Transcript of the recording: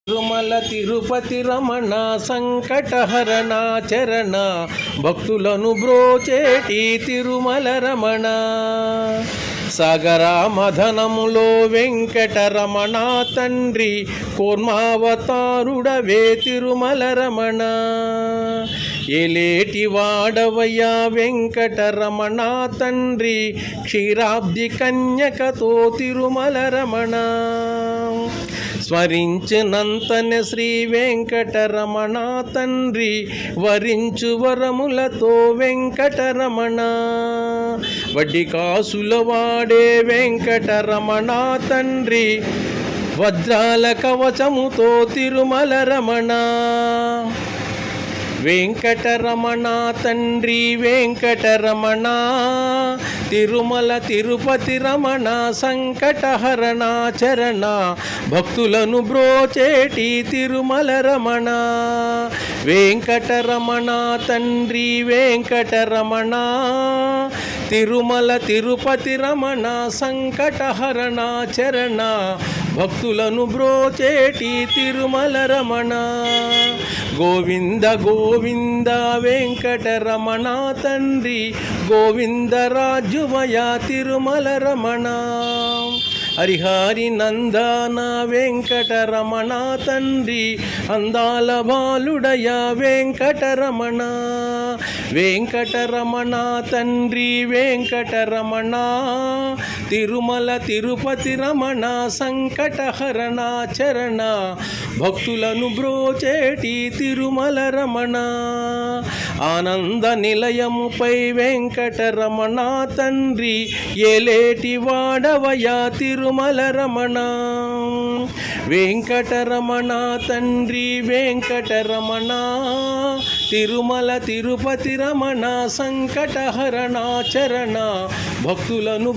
తిరుమల తిరుపతి రమణ సంకటహరణ చరణ భక్తులను బ్రోచేటి తిరుమల రమణ సాగరా మదనములో వెంకటరమణ తండ్రి కూర్మావతారుడవే తిరుమల రమణ ఏలేటి వాడవయ్యా వెంకటరమణ తండ్రి క్షీరాబ్ది కన్యకతో తిరుమల రమణ స్మరించినంతనే శ్రీ వెంకటరమణ తండ్రి వరించు వరములతో వెంకటరమణ వడ్డీ కాసుల వాడే వెంకటరమణ తండ్రి వజ్రాల కవచముతో తిరుమల రమణ వెంకటరమణ తండ్రి వెంకటరమణ తిరుమల తిరుపతి రమణ సంకటహరణ చరణ భక్తులను బ్రోచేటి తిరుమల రమణ వెంకటరమణ తండ్రి వెంకటరమణ తిరుమల తిరుపతి రమణ సంకటహరణ చరణ భక్తులను బ్రోచేటి తిరుమల రమణ గోవింద గోవింద వెంకటరమణ తండ్రి గోవిందరాజుమయ తిరుమల రమణ హరిహరి నందన వెంకటరమణ తండ్రి అందాల బాలుడయ వెంకటరమణ వెంకటరమణ తండ్రి వెంకటరమణ తిరుమల తిరుపతి రమణ సంకటహరణ చరణ భక్తులను బ్రోచేటి తిరుమల రమణ ఆనంద నిలయముపై వెంకటరమణ తండ్రి ఏలేటి వాడవయా తిరుమల రమణ వెంకటరమణ తండ్రి వెంకటరమణ తిరుమల తిరుపతి రమణ సంకటహరణ చరణ భక్తులను